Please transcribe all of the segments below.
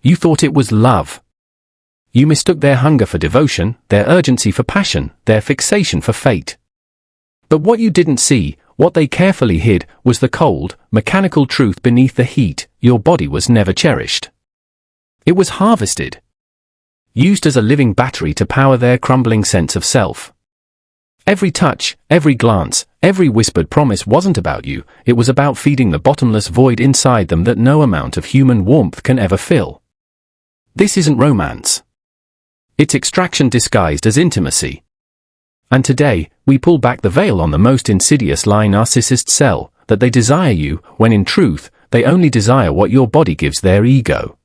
You thought it was love. You mistook their hunger for devotion, their urgency for passion, their fixation for fate. But what you didn't see, what they carefully hid, was the cold, mechanical truth beneath the heat. Your body was never cherished. It was harvested. Used as a living battery to power their crumbling sense of self. Every touch, every glance, every whispered promise wasn't about you, it was about feeding the bottomless void inside them that no amount of human warmth can ever fill. This isn't romance. It's extraction disguised as intimacy. And today, we pull back the veil on the most insidious lie narcissists sell, that they desire you, when in truth, they only desire what your body gives their ego.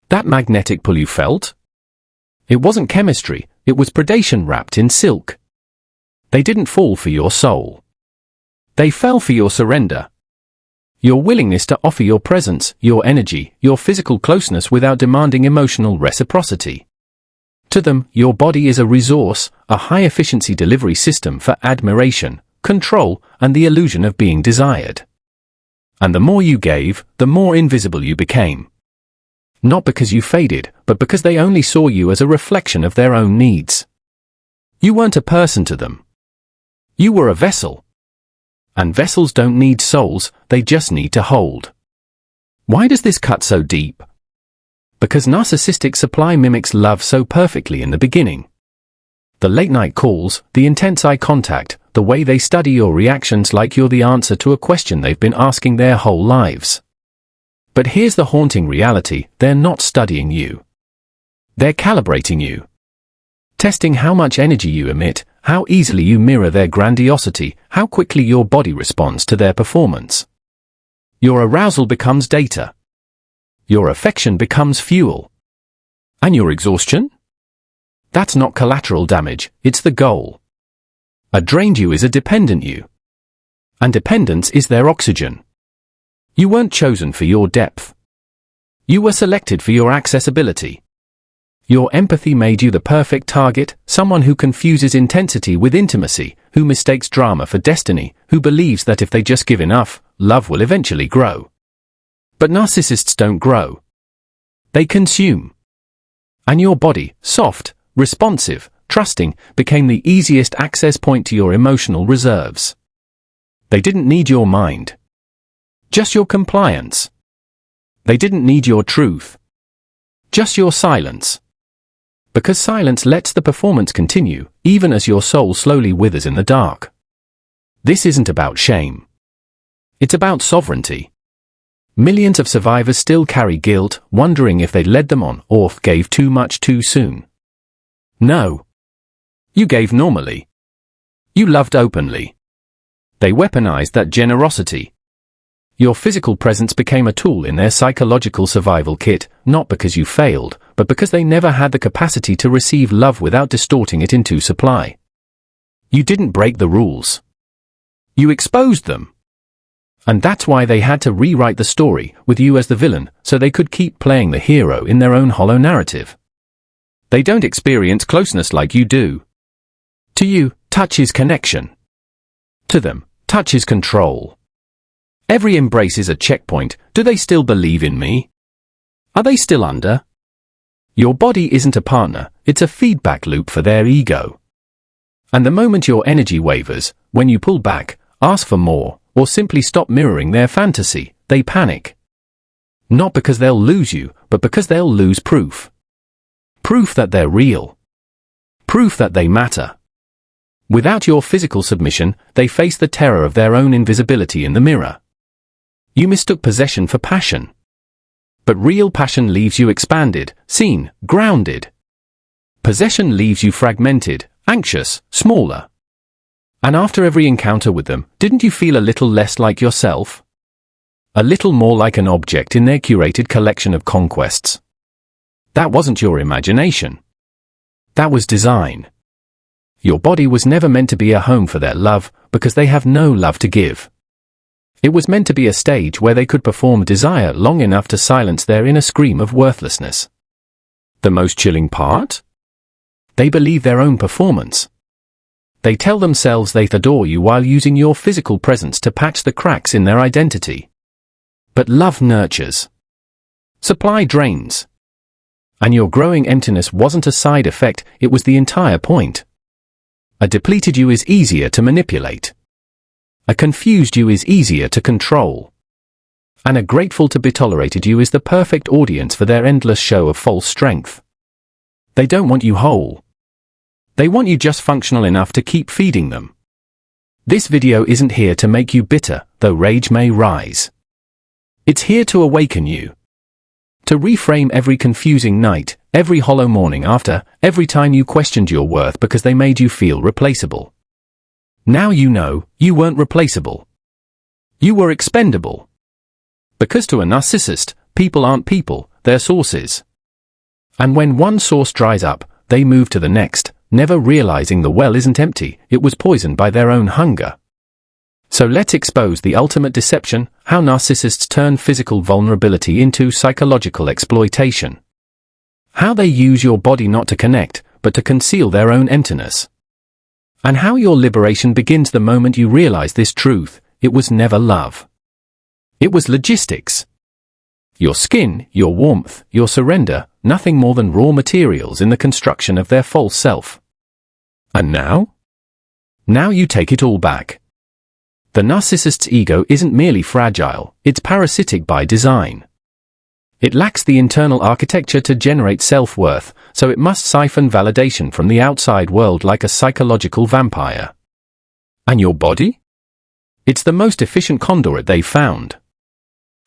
That magnetic pull you felt? It wasn't chemistry, it was predation wrapped in silk. They didn't fall for your soul. They fell for your surrender. Your willingness to offer your presence, your energy, your physical closeness without demanding emotional reciprocity. To them, your body is a resource, a high-efficiency delivery system for admiration, control, and the illusion of being desired. And the more you gave, the more invisible you became. Not because you faded, but because they only saw you as a reflection of their own needs. You weren't a person to them. You were a vessel. And vessels don't need souls, they just need to hold. Why does this cut so deep? Because narcissistic supply mimics love so perfectly in the beginning. The late-night calls, the intense eye contact, the way they study your reactions like you're the answer to a question they've been asking their whole lives. But here's the haunting reality, they're not studying you. They're calibrating you. Testing how much energy you emit, how easily you mirror their grandiosity, how quickly your body responds to their performance. Your arousal becomes data. Your affection becomes fuel. And your exhaustion? That's not collateral damage, it's the goal. A drained you is a dependent you. And dependence is their oxygen. You weren't chosen for your depth. You were selected for your accessibility. Your empathy made you the perfect target, someone who confuses intensity with intimacy, who mistakes drama for destiny, who believes that if they just give enough, love will eventually grow. But narcissists don't grow. They consume. And your body, soft, responsive, trusting, became the easiest access point to your emotional reserves. They didn't need your mind. Just your compliance. They didn't need your truth. Just your silence. Because silence lets the performance continue, even as your soul slowly withers in the dark. This isn't about shame. It's about sovereignty. Millions of survivors still carry guilt, wondering if they led them on or gave too much too soon. No. You gave normally. You loved openly. They weaponized that generosity. Your physical presence became a tool in their psychological survival kit, not because you failed, but because they never had the capacity to receive love without distorting it into supply. You didn't break the rules. You exposed them. And that's why they had to rewrite the story, with you as the villain, so they could keep playing the hero in their own hollow narrative. They don't experience closeness like you do. To you, touch is connection. To them, touch is control. Every embrace is a checkpoint. Do they still believe in me? Are they still under? Your body isn't a partner, it's a feedback loop for their ego. And the moment your energy wavers, when you pull back, ask for more, or simply stop mirroring their fantasy, they panic. Not because they'll lose you, but because they'll lose proof. Proof that they're real. Proof that they matter. Without your physical submission, they face the terror of their own invisibility in the mirror. You mistook possession for passion. But real passion leaves you expanded, seen, grounded. Possession leaves you fragmented, anxious, smaller. And after every encounter with them, didn't you feel a little less like yourself? A little more like an object in their curated collection of conquests. That wasn't your imagination. That was design. Your body was never meant to be a home for their love, because they have no love to give. It was meant to be a stage where they could perform desire long enough to silence their inner scream of worthlessness. The most chilling part? They believe their own performance. They tell themselves they adore you while using your physical presence to patch the cracks in their identity. But love nurtures. Supply drains. And your growing emptiness wasn't a side effect, it was the entire point. A depleted you is easier to manipulate. A confused you is easier to control. And a grateful to be tolerated you is the perfect audience for their endless show of false strength. They don't want you whole. They want you just functional enough to keep feeding them. This video isn't here to make you bitter, though rage may rise. It's here to awaken you. To reframe every confusing night, every hollow morning after, every time you questioned your worth because they made you feel replaceable. Now you know, you weren't replaceable. You were expendable. Because to a narcissist, people aren't people, they're sources. And when one source dries up, they move to the next, never realizing the well isn't empty, it was poisoned by their own hunger. So let's expose the ultimate deception, how narcissists turn physical vulnerability into psychological exploitation. How they use your body not to connect, but to conceal their own emptiness. And how your liberation begins the moment you realize this truth: it was never love. It was logistics. Your skin, your warmth, your surrender, nothing more than raw materials in the construction of their false self. And now? Now you take it all back. The narcissist's ego isn't merely fragile, it's parasitic by design. It lacks the internal architecture to generate self-worth, so it must siphon validation from the outside world like a psychological vampire. And your body? It's the most efficient conduit they've found.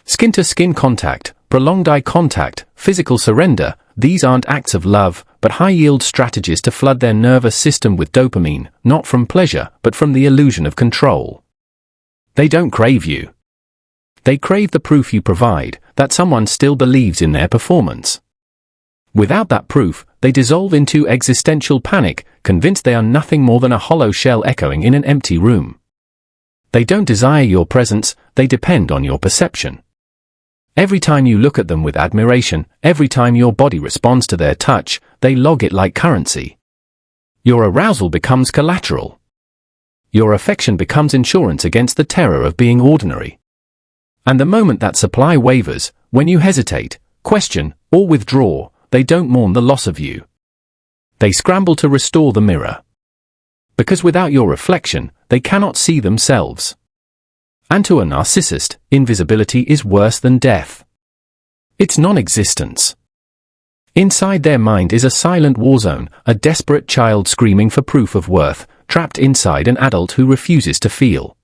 Skin-to-skin contact, prolonged eye contact, physical surrender, these aren't acts of love, but high-yield strategies to flood their nervous system with dopamine, not from pleasure, but from the illusion of control. They don't crave you. They crave the proof you provide, that someone still believes in their performance. Without that proof, they dissolve into existential panic, convinced they are nothing more than a hollow shell echoing in an empty room. They don't desire your presence, they depend on your perception. Every time you look at them with admiration, every time your body responds to their touch, they log it like currency. Your arousal becomes collateral. Your affection becomes insurance against the terror of being ordinary. And the moment that supply wavers, when you hesitate, question, or withdraw, they don't mourn the loss of you. They scramble to restore the mirror. Because without your reflection, they cannot see themselves. And to a narcissist, invisibility is worse than death. It's non-existence. Inside their mind is a silent war zone, a desperate child screaming for proof of worth, trapped inside an adult who refuses to feel.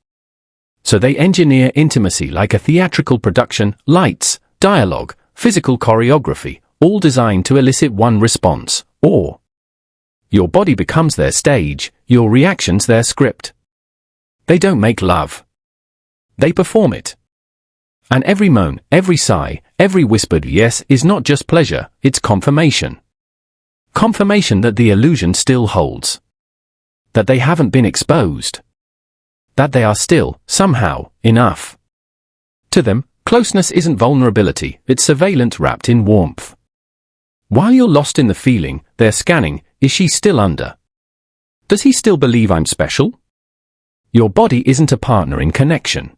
So they engineer intimacy like a theatrical production, lights, dialogue, physical choreography, all designed to elicit one response, awe. Your body becomes their stage, your reactions their script. They don't make love. They perform it. And every moan, every sigh, every whispered yes is not just pleasure, it's confirmation. Confirmation that the illusion still holds. That they haven't been exposed. That they are still, somehow, enough. To them, closeness isn't vulnerability, it's surveillance wrapped in warmth. While you're lost in the feeling, they're scanning, is she still under? Does he still believe I'm special? Your body isn't a partner in connection.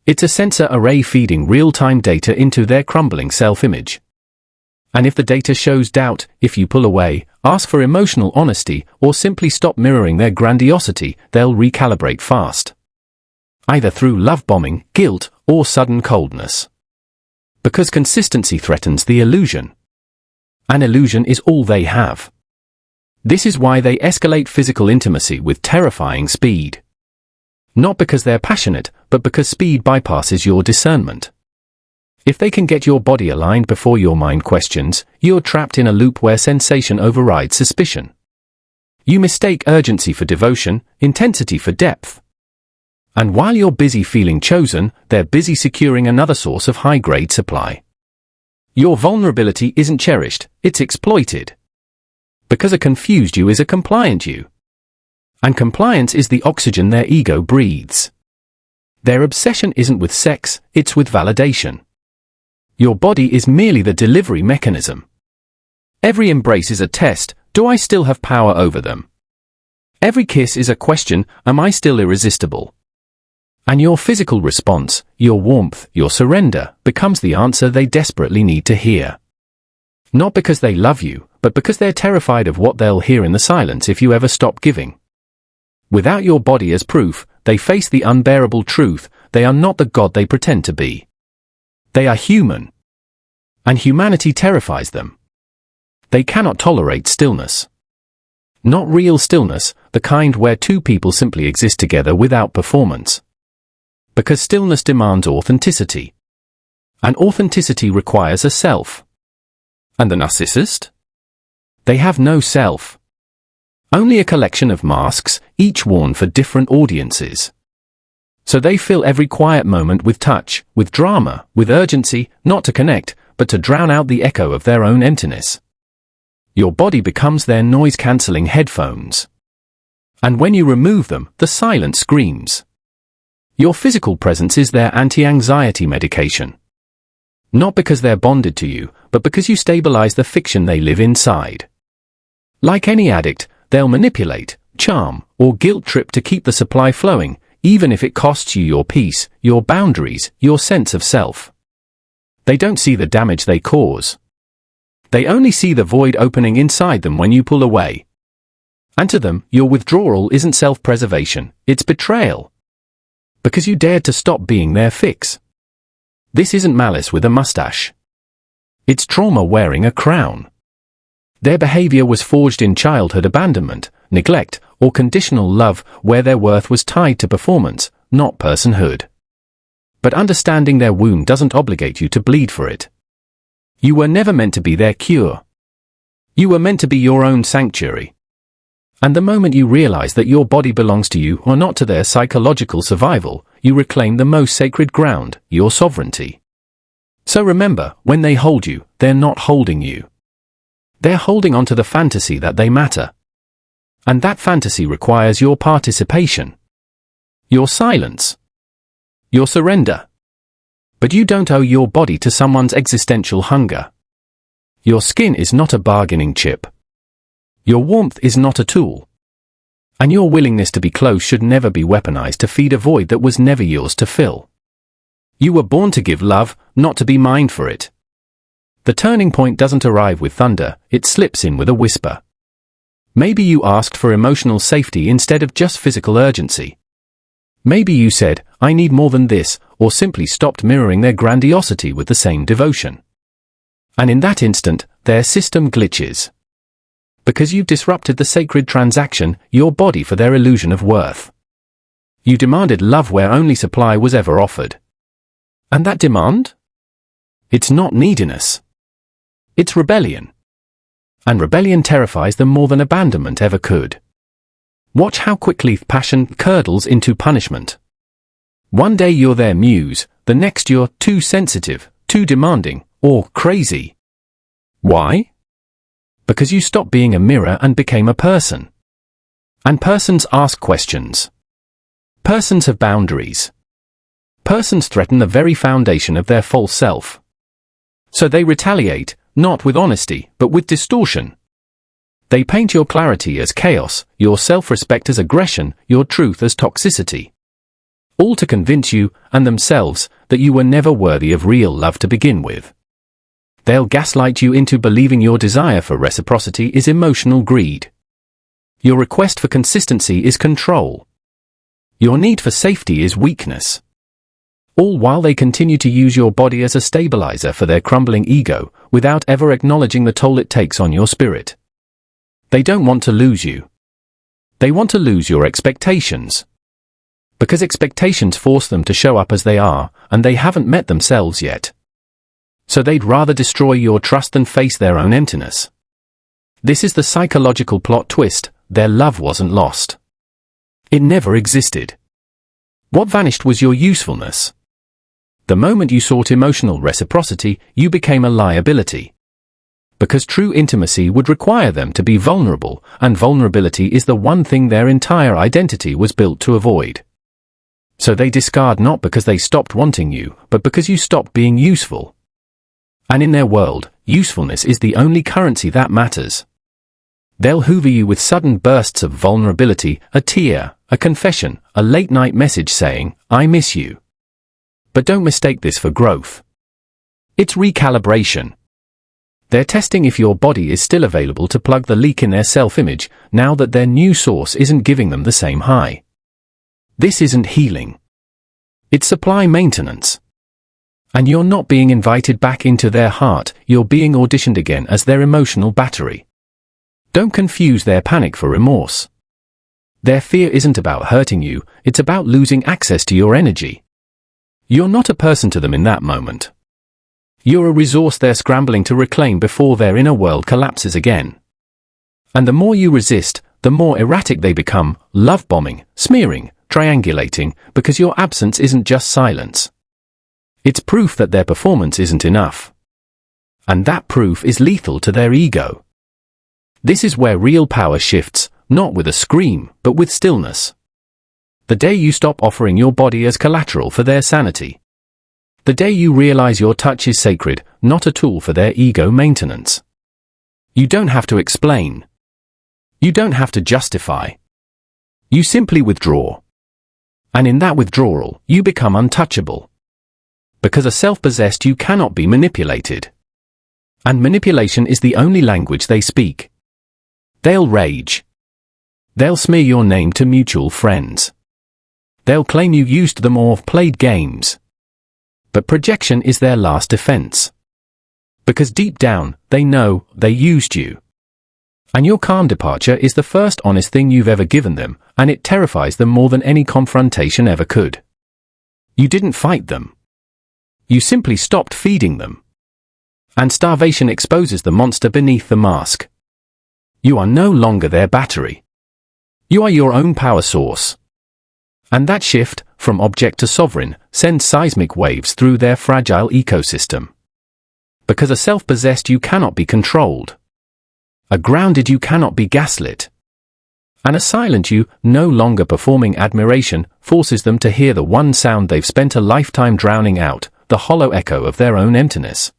It's a sensor array feeding real-time data into their crumbling self-image. And if the data shows doubt, if you pull away, ask for emotional honesty, or simply stop mirroring their grandiosity, they'll recalibrate fast. Either through love bombing, guilt, or sudden coldness. Because consistency threatens the illusion. An illusion is all they have. This is why they escalate physical intimacy with terrifying speed. Not because they're passionate, but because speed bypasses your discernment. If they can get your body aligned before your mind questions, you're trapped in a loop where sensation overrides suspicion. You mistake urgency for devotion, intensity for depth. And while you're busy feeling chosen, they're busy securing another source of high-grade supply. Your vulnerability isn't cherished, it's exploited. Because a confused you is a compliant you. And compliance is the oxygen their ego breathes. Their obsession isn't with sex, it's with validation. Your body is merely the delivery mechanism. Every embrace is a test, do I still have power over them? Every kiss is a question, am I still irresistible? And your physical response, your warmth, your surrender, becomes the answer they desperately need to hear. Not because they love you, but because they're terrified of what they'll hear in the silence if you ever stop giving. Without your body as proof, they face the unbearable truth: they are not the God they pretend to be. They are human. And humanity terrifies them. They cannot tolerate stillness. Not real stillness, the kind where two people simply exist together without performance. Because stillness demands authenticity. And authenticity requires a self. And the narcissist? They have no self. Only a collection of masks, each worn for different audiences. So they fill every quiet moment with touch, with drama, with urgency, not to connect, but to drown out the echo of their own emptiness. Your body becomes their noise-cancelling headphones. And when you remove them, the silence screams. Your physical presence is their anti-anxiety medication. Not because they're bonded to you, but because you stabilize the fiction they live inside. Like any addict, they'll manipulate, charm, or guilt trip to keep the supply flowing, even if it costs you your peace, your boundaries, your sense of self. They don't see the damage they cause. They only see the void opening inside them when you pull away. And to them, your withdrawal isn't self-preservation, it's betrayal. Because you dared to stop being their fix. This isn't malice with a mustache. It's trauma wearing a crown. Their behavior was forged in childhood abandonment, neglect, or conditional love, where their worth was tied to performance, not personhood. But understanding their wound doesn't obligate you to bleed for it. You were never meant to be their cure. You were meant to be your own sanctuary. And the moment you realize that your body belongs to you or not to their psychological survival, you reclaim the most sacred ground, your sovereignty. So remember, when they hold you, they're not holding you. They're holding onto the fantasy that they matter. And that fantasy requires your participation. Your silence. Your surrender. But you don't owe your body to someone's existential hunger. Your skin is not a bargaining chip. Your warmth is not a tool. And your willingness to be close should never be weaponized to feed a void that was never yours to fill. You were born to give love, not to be mined for it. The turning point doesn't arrive with thunder, it slips in with a whisper. Maybe you asked for emotional safety instead of just physical urgency. Maybe you said, I need more than this, or simply stopped mirroring their grandiosity with the same devotion. And in that instant, their system glitches. Because you've disrupted the sacred transaction, your body for their illusion of worth. You demanded love where only supply was ever offered. And that demand? It's not neediness. It's rebellion. And rebellion terrifies them more than abandonment ever could. Watch how quickly passion curdles into punishment. One day you're their muse, the next you're too sensitive, too demanding, or crazy. Why? Because you stopped being a mirror and became a person. And persons ask questions. Persons have boundaries. Persons threaten the very foundation of their false self. So they retaliate, not with honesty, but with distortion. They paint your clarity as chaos, your self-respect as aggression, your truth as toxicity. All to convince you, and themselves, that you were never worthy of real love to begin with. They'll gaslight you into believing your desire for reciprocity is emotional greed. Your request for consistency is control. Your need for safety is weakness. All while they continue to use your body as a stabilizer for their crumbling ego, without ever acknowledging the toll it takes on your spirit. They don't want to lose you. They want to lose your expectations. Because expectations force them to show up as they are, and they haven't met themselves yet. So they'd rather destroy your trust than face their own emptiness. This is the psychological plot twist: their love wasn't lost. It never existed. What vanished was your usefulness. The moment you sought emotional reciprocity, you became a liability. Because true intimacy would require them to be vulnerable, and vulnerability is the one thing their entire identity was built to avoid. So they discard not because they stopped wanting you, but because you stopped being useful. And in their world, usefulness is the only currency that matters. They'll hoover you with sudden bursts of vulnerability, a tear, a confession, a late-night message saying, I miss you. But don't mistake this for growth. It's recalibration. They're testing if your body is still available to plug the leak in their self-image now that their new source isn't giving them the same high. This isn't healing. It's supply maintenance. And you're not being invited back into their heart, you're being auditioned again as their emotional battery. Don't confuse their panic for remorse. Their fear isn't about hurting you, it's about losing access to your energy. You're not a person to them in that moment. You're a resource they're scrambling to reclaim before their inner world collapses again. And the more you resist, the more erratic they become, love-bombing, smearing, triangulating, because your absence isn't just silence. It's proof that their performance isn't enough. And that proof is lethal to their ego. This is where real power shifts, not with a scream, but with stillness. The day you stop offering your body as collateral for their sanity. The day you realize your touch is sacred, not a tool for their ego maintenance. You don't have to explain. You don't have to justify. You simply withdraw. And in that withdrawal, you become untouchable. Because a self-possessed you cannot be manipulated. And manipulation is the only language they speak. They'll rage. They'll smear your name to mutual friends. They'll claim you used them or played games. But projection is their last defense. Because deep down, they know they used you. And your calm departure is the first honest thing you've ever given them, and it terrifies them more than any confrontation ever could. You didn't fight them. You simply stopped feeding them. And starvation exposes the monster beneath the mask. You are no longer their battery. You are your own power source. And that shift, from object to sovereign, sends seismic waves through their fragile ecosystem. Because a self-possessed you cannot be controlled. A grounded you cannot be gaslit. And a silent you, no longer performing admiration, forces them to hear the one sound they've spent a lifetime drowning out, the hollow echo of their own emptiness.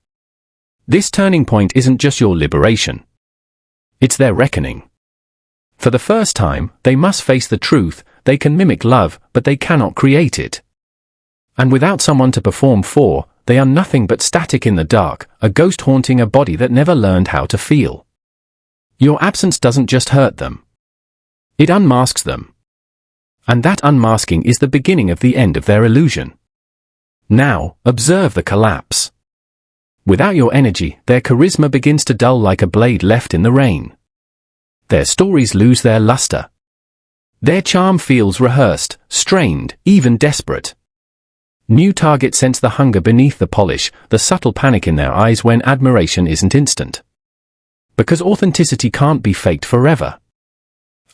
This turning point isn't just your liberation. It's their reckoning. For the first time, they must face the truth. They can mimic love, but they cannot create it. And without someone to perform for, they are nothing but static in the dark, a ghost haunting a body that never learned how to feel. Your absence doesn't just hurt them. It unmasks them. And that unmasking is the beginning of the end of their illusion. Now, observe the collapse. Without your energy, their charisma begins to dull like a blade left in the rain. Their stories lose their luster. Their charm feels rehearsed, strained, even desperate. New targets sense the hunger beneath the polish, the subtle panic in their eyes when admiration isn't instant. Because authenticity can't be faked forever.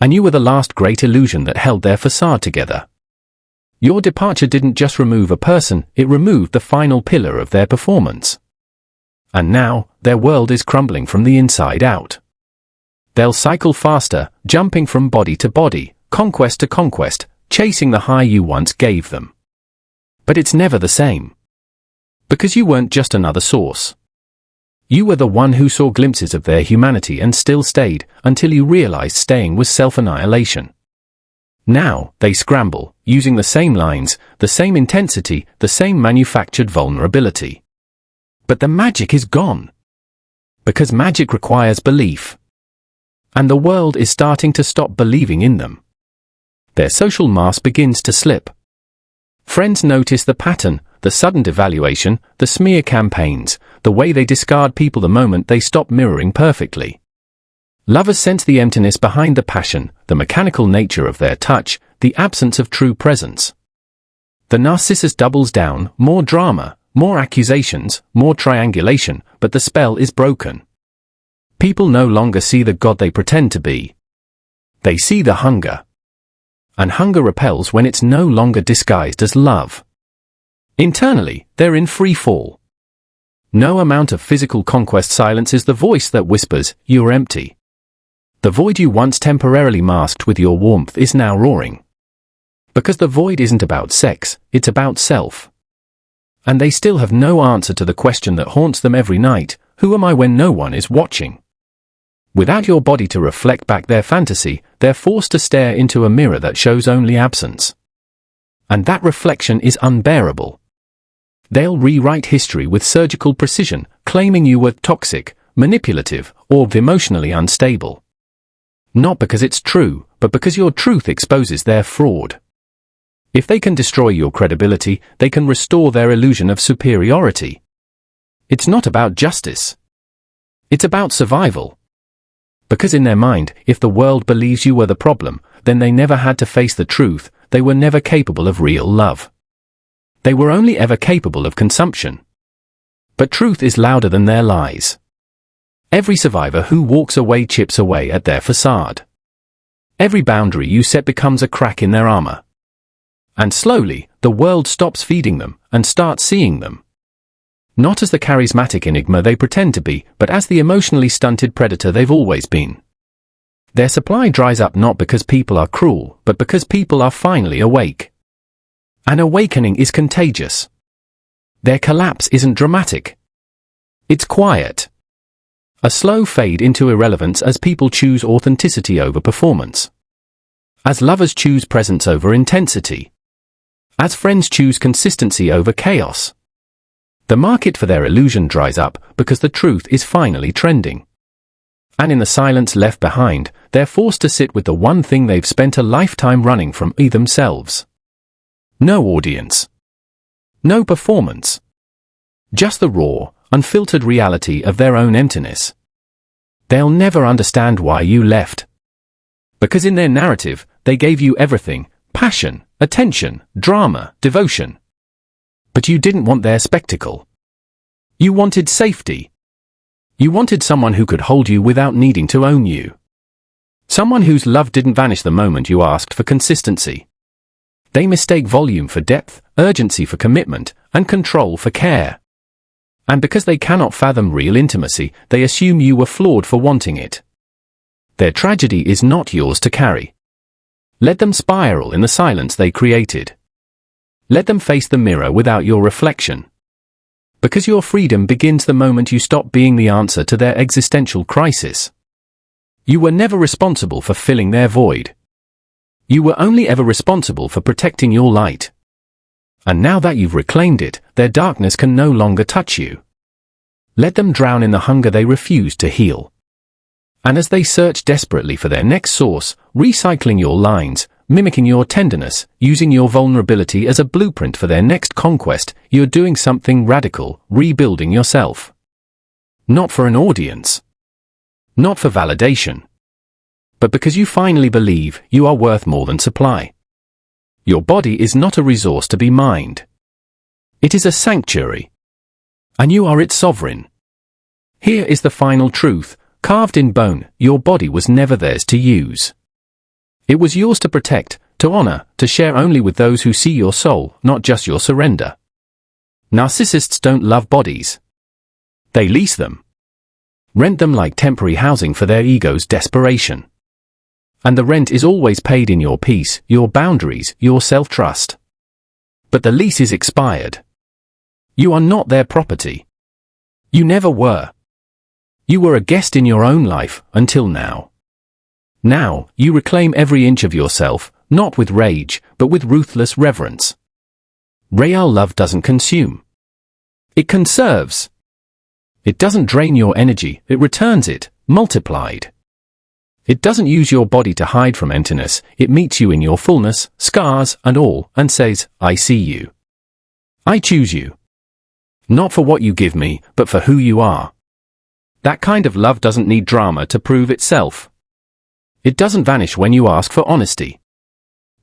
And you were the last great illusion that held their facade together. Your departure didn't just remove a person, it removed the final pillar of their performance. And now, their world is crumbling from the inside out. They'll cycle faster, jumping from body to body, conquest to conquest, chasing the high you once gave them. But it's never the same. Because you weren't just another source. You were the one who saw glimpses of their humanity and still stayed, until you realized staying was self-annihilation. Now, they scramble, using the same lines, the same intensity, the same manufactured vulnerability. But the magic is gone. Because magic requires belief. And the world is starting to stop believing in them. Their social mask begins to slip. Friends notice the pattern, the sudden devaluation, the smear campaigns, the way they discard people the moment they stop mirroring perfectly. Lovers sense the emptiness behind the passion, the mechanical nature of their touch, the absence of true presence. The narcissist doubles down, more drama, more accusations, more triangulation, but the spell is broken. People no longer see the god they pretend to be. They see the hunger. And hunger repels when it's no longer disguised as love. Internally, they're in free fall. No amount of physical conquest silences the voice that whispers, "You're empty." The void you once temporarily masked with your warmth is now roaring. Because the void isn't about sex, it's about self. And they still have no answer to the question that haunts them every night, who am I when no one is watching? Without your body to reflect back their fantasy, they're forced to stare into a mirror that shows only absence. And that reflection is unbearable. They'll rewrite history with surgical precision, claiming you were toxic, manipulative, or emotionally unstable. Not because it's true, but because your truth exposes their fraud. If they can destroy your credibility, they can restore their illusion of superiority. It's not about justice. It's about survival. Because in their mind, if the world believes you were the problem, then they never had to face the truth. They were never capable of real love. They were only ever capable of consumption. But truth is louder than their lies. Every survivor who walks away chips away at their facade. Every boundary you set becomes a crack in their armor. And slowly, the world stops feeding them and starts seeing them. Not as the charismatic enigma they pretend to be, but as the emotionally stunted predator they've always been. Their supply dries up not because people are cruel, but because people are finally awake. An awakening is contagious. Their collapse isn't dramatic. It's quiet. A slow fade into irrelevance as people choose authenticity over performance. As lovers choose presence over intensity. As friends choose consistency over chaos. The market for their illusion dries up because the truth is finally trending. And in the silence left behind, they're forced to sit with the one thing they've spent a lifetime running from, themselves. No audience. No performance. Just the raw, unfiltered reality of their own emptiness. They'll never understand why you left. Because in their narrative, they gave you everything: passion, attention, drama, devotion. But you didn't want their spectacle. You wanted safety. You wanted someone who could hold you without needing to own you. Someone whose love didn't vanish the moment you asked for consistency. They mistake volume for depth, urgency for commitment, and control for care. And because they cannot fathom real intimacy, they assume you were flawed for wanting it. Their tragedy is not yours to carry. Let them spiral in the silence they created. Let them face the mirror without your reflection. Because your freedom begins the moment you stop being the answer to their existential crisis. You were never responsible for filling their void. You were only ever responsible for protecting your light. And now that you've reclaimed it, their darkness can no longer touch you. Let them drown in the hunger they refuse to heal. And as they search desperately for their next source, recycling your lines, mimicking your tenderness, using your vulnerability as a blueprint for their next conquest, you're doing something radical, rebuilding yourself. Not for an audience. Not for validation. But because you finally believe you are worth more than supply. Your body is not a resource to be mined. It is a sanctuary. And you are its sovereign. Here is the final truth, carved in bone: your body was never theirs to use. It was yours to protect, to honor, to share only with those who see your soul, not just your surrender. Narcissists don't love bodies. They lease them. Rent them like temporary housing for their ego's desperation. And the rent is always paid in your peace, your boundaries, your self-trust. But the lease is expired. You are not their property. You never were. You were a guest in your own life, until now. Now, you reclaim every inch of yourself, not with rage, but with ruthless reverence. Real love doesn't consume. It conserves. It doesn't drain your energy, it returns it, multiplied. It doesn't use your body to hide from emptiness, it meets you in your fullness, scars and all, and says, I see you. I choose you. Not for what you give me, but for who you are. That kind of love doesn't need drama to prove itself. It doesn't vanish when you ask for honesty.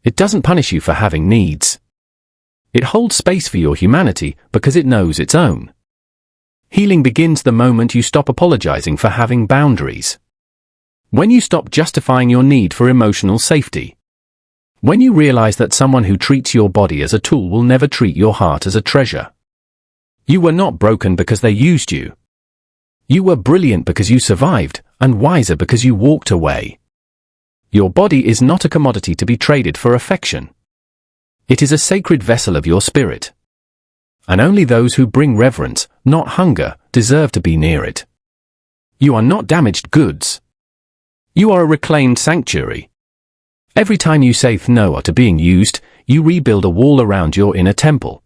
It doesn't punish you for having needs. It holds space for your humanity because it knows its own. Healing begins the moment you stop apologizing for having boundaries. When you stop justifying your need for emotional safety. When you realize that someone who treats your body as a tool will never treat your heart as a treasure. You were not broken because they used you. You were brilliant because you survived, and wiser because you walked away. Your body is not a commodity to be traded for affection. It is a sacred vessel of your spirit. And only those who bring reverence, not hunger, deserve to be near it. You are not damaged goods. You are a reclaimed sanctuary. Every time you say no to being used, you rebuild a wall around your inner temple.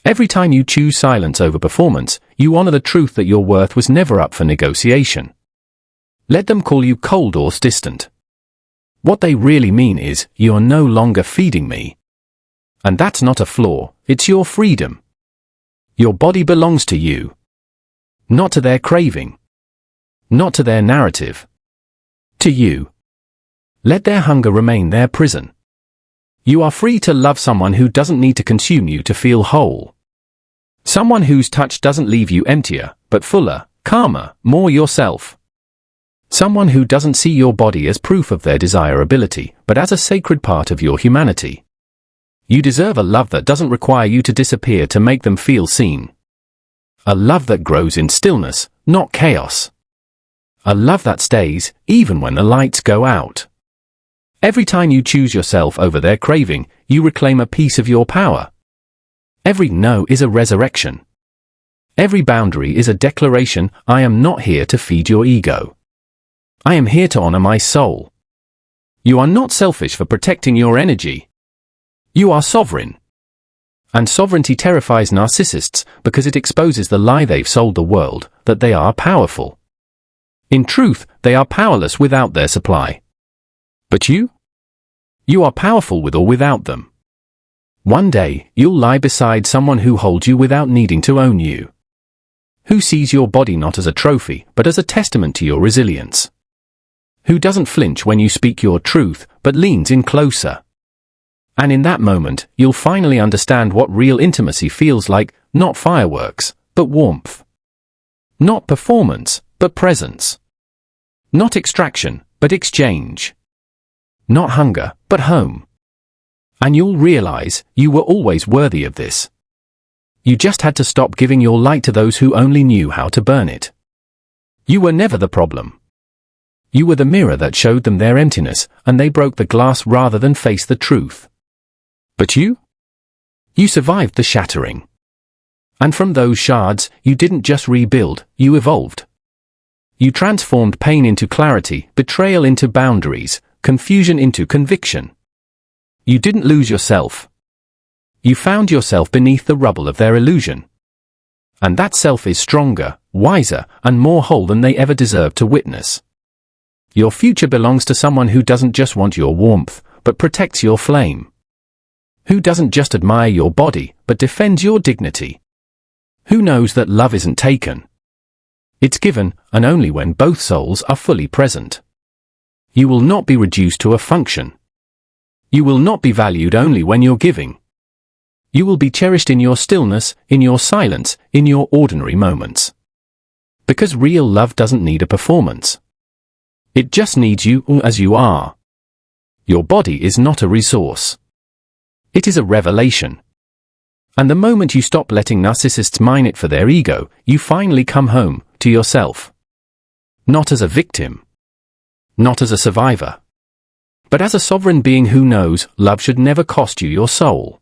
Every time you choose silence over performance, you honor the truth that your worth was never up for negotiation. Let them call you cold or distant. What they really mean is, you are no longer feeding me. And that's not a flaw, it's your freedom. Your body belongs to you. Not to their craving. Not to their narrative. To you. Let their hunger remain their prison. You are free to love someone who doesn't need to consume you to feel whole. Someone whose touch doesn't leave you emptier, but fuller, calmer, more yourself. Someone who doesn't see your body as proof of their desirability, but as a sacred part of your humanity. You deserve a love that doesn't require you to disappear to make them feel seen. A love that grows in stillness, not chaos. A love that stays, even when the lights go out. Every time you choose yourself over their craving, you reclaim a piece of your power. Every no is a resurrection. Every boundary is a declaration, I am not here to feed your ego. I am here to honor my soul. You are not selfish for protecting your energy. You are sovereign. And sovereignty terrifies narcissists because it exposes the lie they've sold the world, that they are powerful. In truth, they are powerless without their supply. But you? You are powerful with or without them. One day, you'll lie beside someone who holds you without needing to own you. Who sees your body not as a trophy, but as a testament to your resilience. Who doesn't flinch when you speak your truth, but leans in closer. And in that moment, you'll finally understand what real intimacy feels like, not fireworks, but warmth. Not performance, but presence. Not extraction, but exchange. Not hunger, but home. And you'll realize you were always worthy of this. You just had to stop giving your light to those who only knew how to burn it. You were never the problem. You were the mirror that showed them their emptiness, and they broke the glass rather than face the truth. But you? You survived the shattering. And from those shards, you didn't just rebuild, you evolved. You transformed pain into clarity, betrayal into boundaries, confusion into conviction. You didn't lose yourself. You found yourself beneath the rubble of their illusion. And that self is stronger, wiser, and more whole than they ever deserved to witness. Your future belongs to someone who doesn't just want your warmth, but protects your flame. Who doesn't just admire your body, but defends your dignity. Who knows that love isn't taken. It's given, and only when both souls are fully present. You will not be reduced to a function. You will not be valued only when you're giving. You will be cherished in your stillness, in your silence, in your ordinary moments. Because real love doesn't need a performance. It just needs you as you are. Your body is not a resource. It is a revelation. And the moment you stop letting narcissists mine it for their ego, you finally come home to yourself. Not as a victim. Not as a survivor. But as a sovereign being who knows love should never cost you your soul.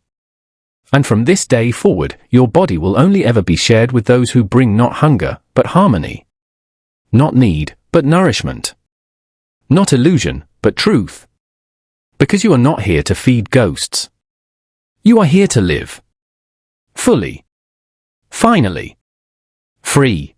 And from this day forward, your body will only ever be shared with those who bring not hunger, but harmony. Not need, but nourishment. Not illusion, but truth. Because you are not here to feed ghosts. You are here to live. Fully. Finally. Free.